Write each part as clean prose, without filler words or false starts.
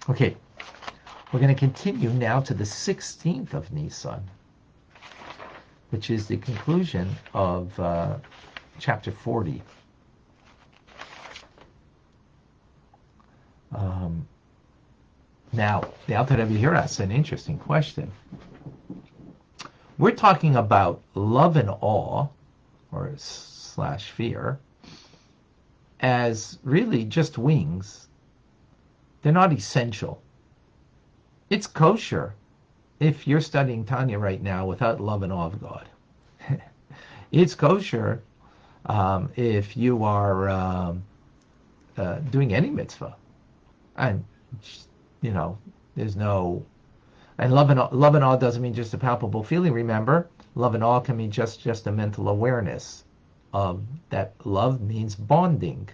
Okay, we're going to continue now to the 16th of Nisan, which is the conclusion of chapter 40. Now, the Alter Rebbe here asks an interesting question. We're talking about love and awe, or slash fear, as really just wings. They're not essential. It's kosher if you're studying Tanya right now without love and awe of God. It's kosher if you are doing any mitzvah, and there's no. And love and awe doesn't mean just a palpable feeling. Remember, love and awe can mean just a mental awareness of that. Love means bonding,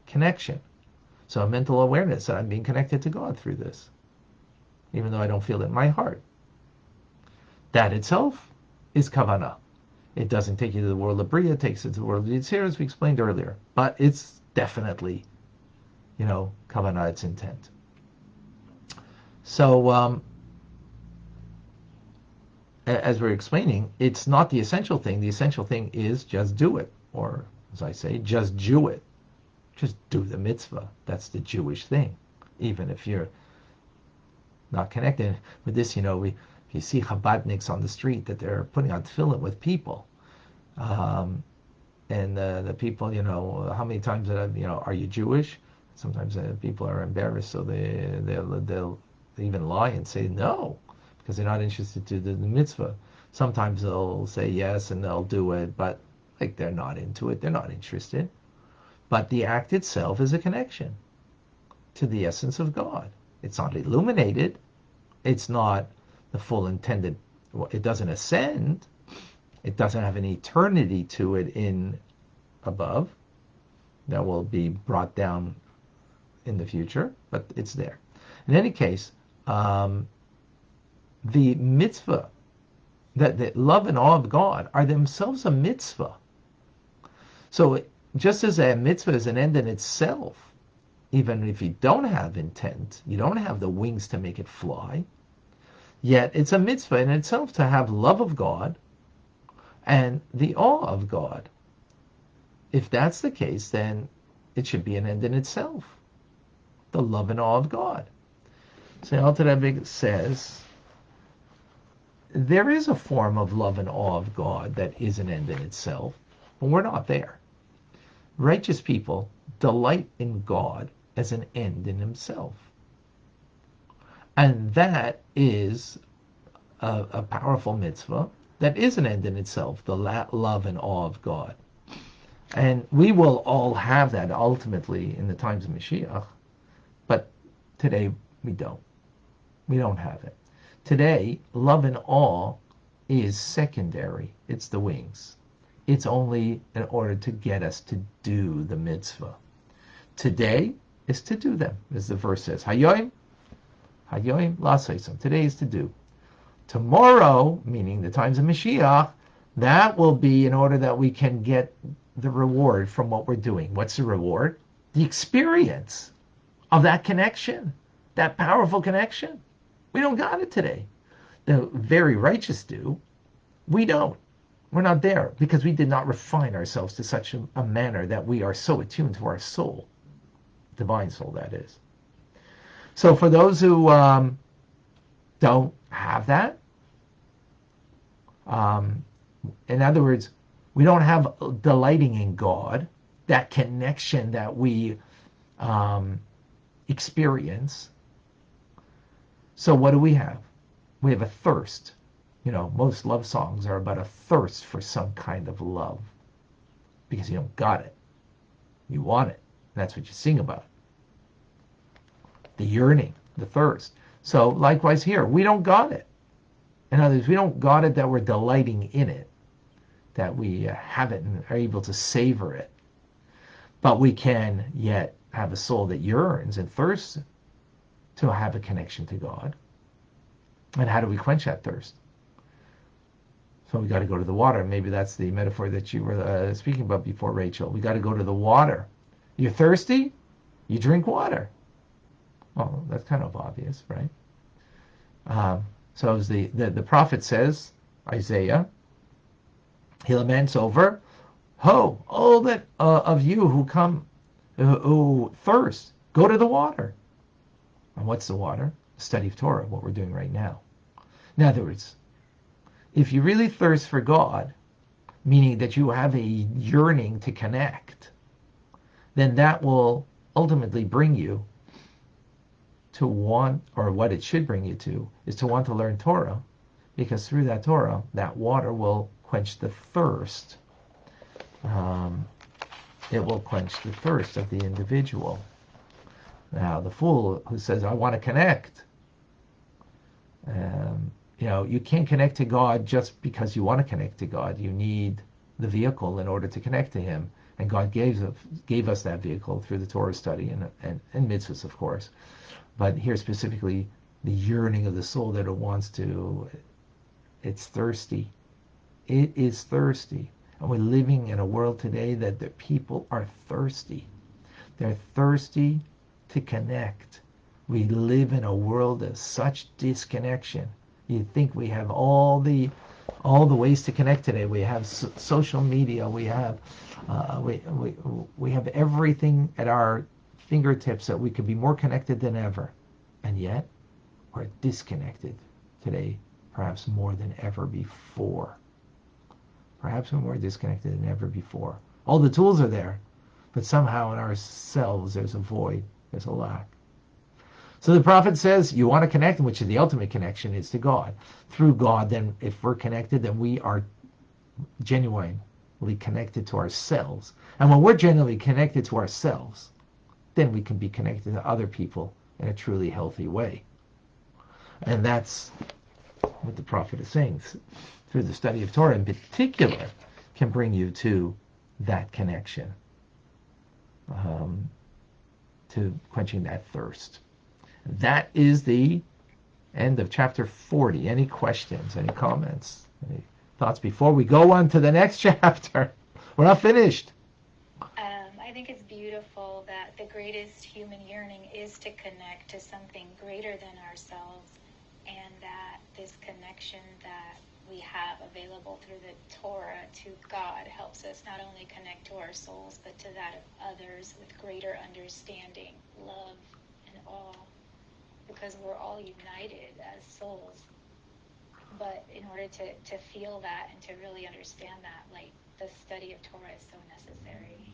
connection. So a mental awareness that I'm being connected to God through this, even though I don't feel it in my heart. That itself is kavanah. It doesn't take you to the world of Bria, it takes you to the world of Yitzhak, as we explained earlier. But it's definitely, kavanah, its intent. So, as we're explaining, it's not the essential thing. The essential thing is just do it. Or, as I say, just Jew it. Just do the mitzvah. That's the Jewish thing. Even if you're not connected with this, you see Chabadniks on the street that they're putting on tefillin with people. And the people, how many times, are you Jewish? Sometimes people are embarrassed, so they'll even lie and say no, because they're not interested to do the mitzvah. Sometimes they'll say yes and they'll do it, but they're not into it, they're not interested. But the act itself is a connection to the essence of God. It's not illuminated. It's not the full intended. It doesn't ascend. It doesn't have an eternity to it in above that will be brought down in the future, but it's there. In any case, the mitzvah, that the love and awe of God are themselves a mitzvah. So just as a mitzvah is an end in itself, even if you don't have intent, you don't have the wings to make it fly, yet it's a mitzvah in itself to have love of God and the awe of God. If that's the case, then it should be an end in itself, the love and awe of God. So Alter Rebbe says, there is a form of love and awe of God that is an end in itself, but we're not there. Righteous people delight in God as an end in himself. And that is a powerful mitzvah that is an end in itself, the love and awe of God. And we will all have that ultimately in the times of Mashiach, but today we don't. We don't have it. Today, love and awe is secondary. It's the wings. It's only in order to get us to do the mitzvah. Today is to do them, as the verse says. Hayoim lasosam. Today is to do. Tomorrow, meaning the times of Mashiach, that will be in order that we can get the reward from what we're doing. What's the reward? The experience of that connection, that powerful connection. We don't got it today. The very righteous do. We don't. We're not there because we did not refine ourselves to such a manner that we are so attuned to our soul, divine soul, that is. So for those who don't have that, in other words, we don't have delighting in God, that connection that we experience. So what do we have? We have a thirst. Most love songs are about a thirst for some kind of love because you don't got it. You want it. That's what you sing about. The yearning, the thirst. So likewise here, we don't got it. In other words, we don't got it that we're delighting in it, that we have it and are able to savor it. But we can yet have a soul that yearns and thirsts to have a connection to God. And how do we quench that thirst? So we got to go to the water. Maybe that's the metaphor that you were speaking about before, Rachel. We got to go to the water. You're thirsty? You drink water. Well, that's kind of obvious, right? So as the prophet says, Isaiah, he laments over, ho, all that of you who come, who thirst, go to the water. And what's the water? The study of Torah, what we're doing right now. In other words, if you really thirst for God, meaning that you have a yearning to connect, then that will ultimately bring you to want, or what it should bring you to, is to want to learn Torah, because through that Torah, that water will quench the thirst. It will quench the thirst of the individual. Now, the fool who says, I want to connect, you can't connect to God just because you want to connect to God. You need the vehicle in order to connect to Him. And God gave us that vehicle through the Torah study and mitzvahs, of course. But here specifically, the yearning of the soul that it wants to, it's thirsty. It is thirsty. And we're living in a world today that the people are thirsty. They're thirsty to connect. We live in a world of such disconnection. You think we have all the ways to connect today. We have social media. We have we have everything at our fingertips that we could be more connected than ever, and yet we're disconnected today, perhaps more than ever before. Perhaps we're more disconnected than ever before. All the tools are there, but somehow in ourselves there's a void, there's a lack. So the prophet says, you want to connect, which is the ultimate connection, is to God. Through God, then if we're connected, then we are genuinely connected to ourselves. And when we're genuinely connected to ourselves, then we can be connected to other people in a truly healthy way. And that's what the prophet is saying. Through the study of Torah in particular, can bring you to that connection, to quenching that thirst. That is the end of chapter 40. Any questions, any comments, any thoughts before we go on to the next chapter? We're not finished. I think it's beautiful that the greatest human yearning is to connect to something greater than ourselves, and that this connection that we have available through the Torah to God helps us not only connect to our souls, but to that of others with greater understanding, love, and awe, because we're all united as souls. But in order to feel that and to really understand that, like, the study of Torah is so necessary.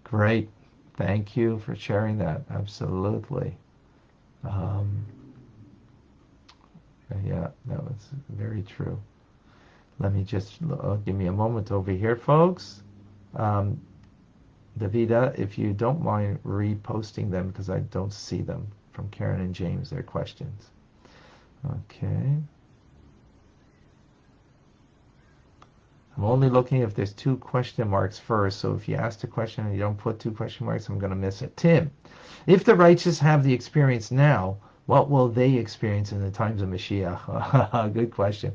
Great. Thank you for sharing that. Absolutely. Yeah, that was very true. Let me just give me a moment over here, folks. Davida, if you don't mind reposting them, because I don't see them, from Karen and James, their questions. Okay. I'm only looking if there's 2 question marks first, so if you ask a question and you don't put 2 question marks, I'm going to miss it. Tim, if the righteous have the experience now, what will they experience in the times of Mashiach? Good question.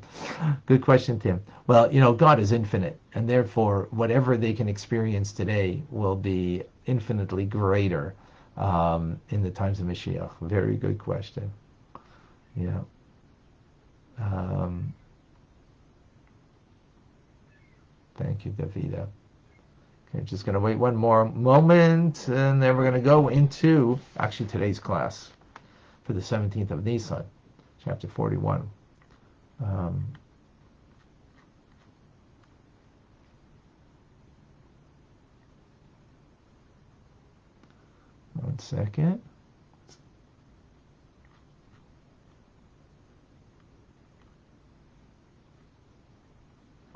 Good question, Tim. Well, God is infinite, and therefore whatever they can experience today will be infinitely greater in the times of Mashiach. Very good question. Yeah. Thank you, Davida. Okay, just going to wait one more moment, and then we're going to go into actually today's class for the 17th of Nisan, chapter 41. One second.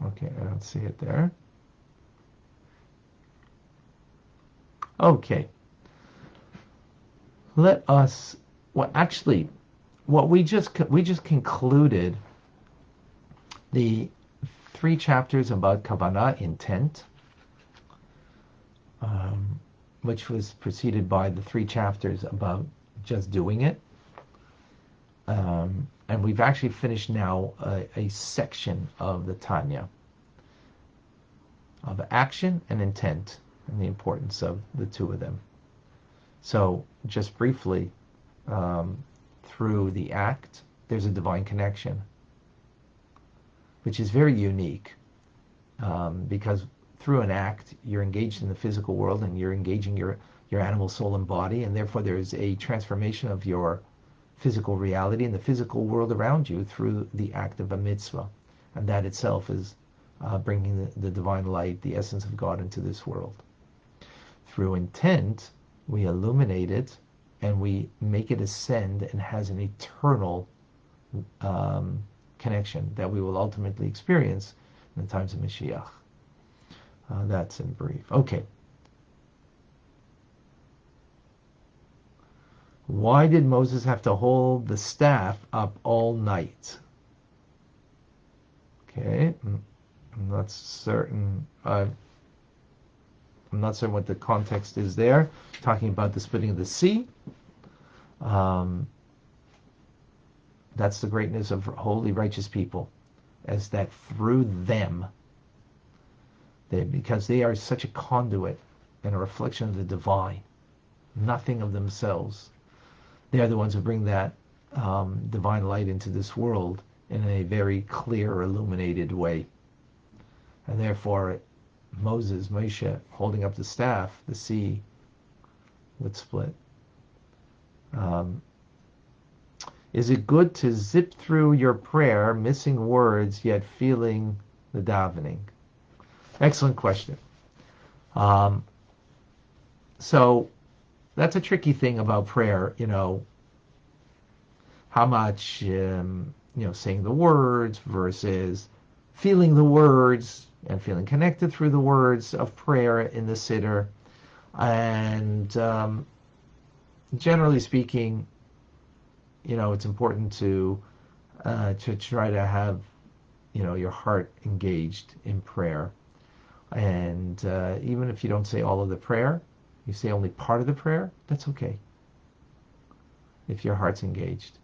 Okay, I don't see it there. Okay. Let us, well, actually, what we just concluded the 3 chapters about Kavanah, intent, which was preceded by the 3 chapters about just doing it. And we've actually finished now a section of the Tanya of action and intent, and the importance of the 2 of them. So just briefly, through the act, there's a divine connection, which is very unique, because through an act, you're engaged in the physical world and you're engaging your animal soul and body, and therefore there's a transformation of your physical reality and the physical world around you through the act of a mitzvah. And that itself is bringing the divine light, the essence of God, into this world. Through intent, we illuminate it and we make it ascend and has an eternal connection that we will ultimately experience in the times of Mashiach. That's in brief. Okay. Why did Moses have to hold the staff up all night? Okay, I'm not certain. I'm not certain what the context is there. Talking about the splitting of the sea. That's the greatness of holy, righteous people, as that through them, because they are such a conduit and a reflection of the divine, nothing of themselves. They are the ones who bring that divine light into this world in a very clear, illuminated way. And therefore, Moshe, holding up the staff, the sea would split. Is it good to zip through your prayer, missing words, yet feeling the davening? Excellent question. So that's a tricky thing about prayer, how much, saying the words versus feeling the words and feeling connected through the words of prayer in the siddur. And generally speaking, it's important to try to have, your heart engaged in prayer. And even if you don't say all of the prayer, you say only part of the prayer, that's okay. If your heart's engaged.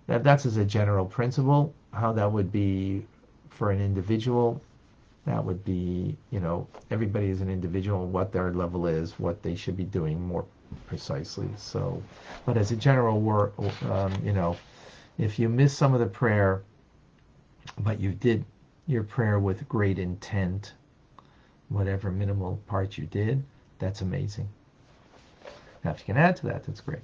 That's as a general principle. How that would be for an individual, that would be, everybody is an individual, what their level is, what they should be doing more precisely. So, but as a general word, if you miss some of the prayer, but you did your prayer with great intent, whatever minimal part you did, that's amazing. Now, if you can add to that, that's great.